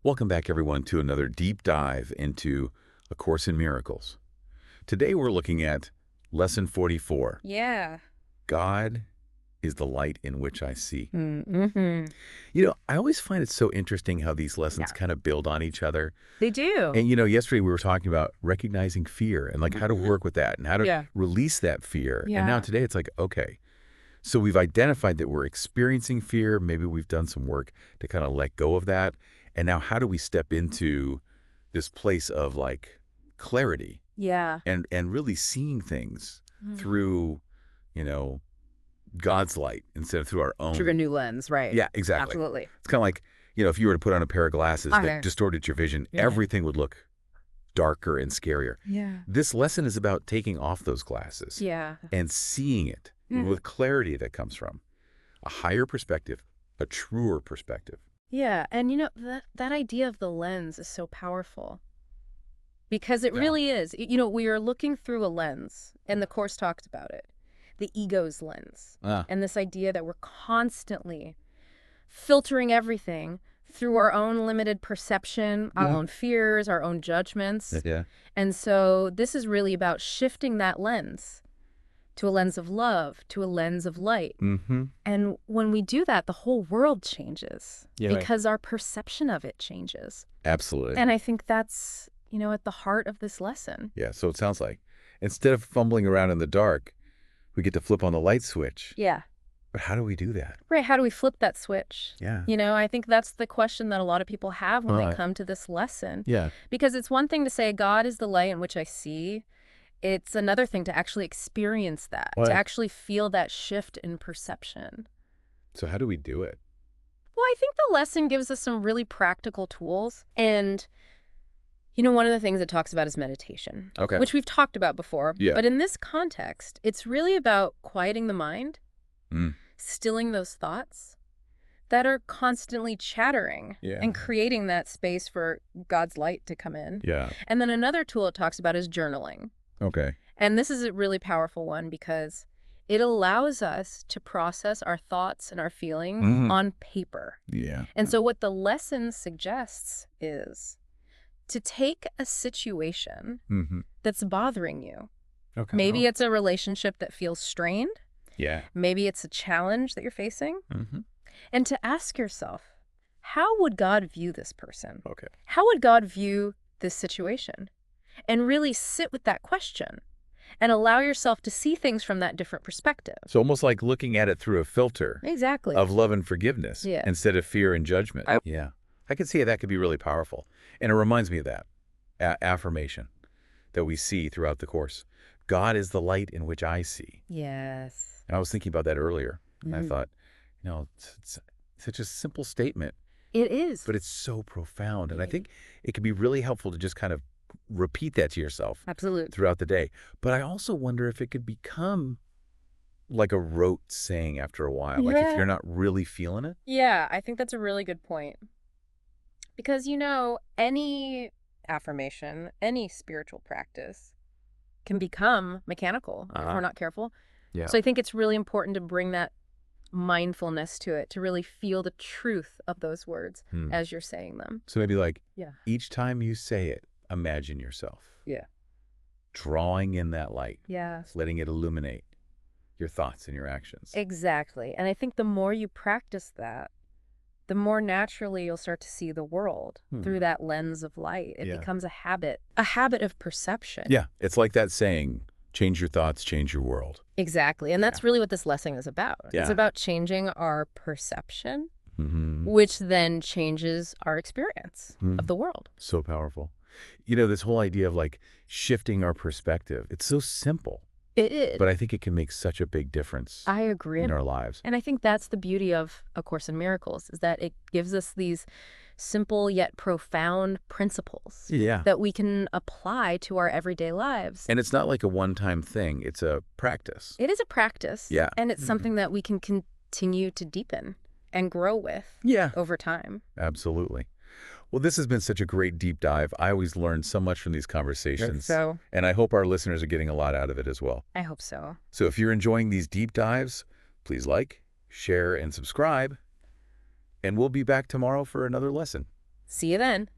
Welcome back, everyone, to another deep dive into A Course in Miracles. Today we're looking at Lesson 44, Yeah. God is the light in which I see. Mm-hmm. I always find it so interesting how these lessons Yeah. kind of build on each other. They do. And, yesterday we were talking about recognizing fear and like how to work with that and how to Yeah. release that fear. And now Yeah. today it's like, okay, so we've identified that we're experiencing fear. Maybe we've done some work to kind of let go of that. And now how do we step into this place of like clarity Yeah. and really seeing things Mm. through, you know, God's light instead of through our Through a own. new lens, right? Yeah, exactly. Absolutely. It's kind of like, if you were to put on a pair of glasses that Okay. distorted your vision, Yeah. everything would look darker and scarier. Yeah. This lesson is about taking off those glasses Yeah. and seeing it with clarity that comes from a higher perspective, a truer perspective. Yeah. And that idea of the lens is so powerful because it Yeah. really is. We are looking through a lens, and the Course talks about it, the ego's lens. Ah, And this idea that we're constantly filtering everything through our own limited perception, our own fears, our own judgments. yeah. And so this is really about shifting that lens to a lens of love, to a lens of light. Mm-hmm. And when we do that, the whole world changes Yeah, right. because our perception of it changes. Absolutely. And I think that's, at the heart of this lesson. Yeah, so it sounds like instead of fumbling around in the dark, we get to flip on the light switch. Yeah. But how do we do that? Right. How do we flip that switch? Yeah. I think that's the question that a lot of people have when they Right. come to this lesson. Yeah. Because it's one thing to say, God is the light in which I see. It's another thing to actually experience that, Right. to actually feel that shift in perception. So how do we do it? Well, I think the lesson gives us some really practical tools. And, one of the things it talks about is meditation, Okay. which we've talked about before. Yeah. But in this context, it's really about quieting the mind, Mm. stilling those thoughts that are constantly chattering Yeah. and creating that space for God's light to come in. Yeah. And then another tool it talks about is journaling. Okay. And this is a really powerful one because it allows us to process our thoughts and our feelings Mhm. on paper. Yeah. And so what the lesson suggests is to take a situation Mm-hmm. that's bothering you. Okay. Maybe it's a relationship that feels strained. Yeah. Maybe it's a challenge that you're facing. Mm-hmm. And to ask yourself, how would God view this person? Okay. How would God view this situation? And really sit with that question and allow yourself to see things from that different perspective. So almost like looking at it through a filter Exactly. of love and forgiveness Yeah. instead of fear and judgment. Yeah. I can see how that could be really powerful. And it reminds me of that affirmation that we see throughout the Course. God is the light in which I see. Yes. And I was thinking about that earlier. And I Mhm. thought, it's such a simple statement, It is. but it's so profound. And I think it can be really helpful to just kind of repeat that to yourself Absolutely. throughout the day. But I also wonder if it could become like a rote saying after a while, like if Yeah. you're not really feeling it. Yeah, I think that's a really good point. Because, any affirmation, any spiritual practice can become mechanical if Uh-huh. we're not careful. Yeah. So I think it's really important to bring that mindfulness to it, to really feel the truth of those words as you're saying them. So maybe like Yeah. each time you say it, imagine yourself Yeah. drawing in that light, Yeah. letting it illuminate your thoughts and your actions. Exactly. And I think the more you practice that, the more naturally you'll start to see the world through that lens of light. It Yeah. becomes a habit of perception. Yeah. It's like that saying, change your thoughts, change your world. Exactly. And that's really what this lesson is about. Yeah. It's about changing our perception, Mm-hmm. which then changes our experience of the world. So powerful. This whole idea of like shifting our perspective, it's so simple, It is. but I think it can make such a big difference I agree. in our lives. And I think that's the beauty of A Course in Miracles, is that it gives us these simple yet profound principles Yeah. that we can apply to our everyday lives. And it's not like a one-time thing. It's a practice. It is a practice. Yeah. And it's something that we can continue to deepen and grow with Yeah. over time. Absolutely. Well, this has been such a great deep dive. I always learn so much from these conversations. So And I hope our listeners are getting a lot out of it as well. I hope so. So if you're enjoying these deep dives, please like, share, and subscribe. And we'll be back tomorrow for another lesson. See you then.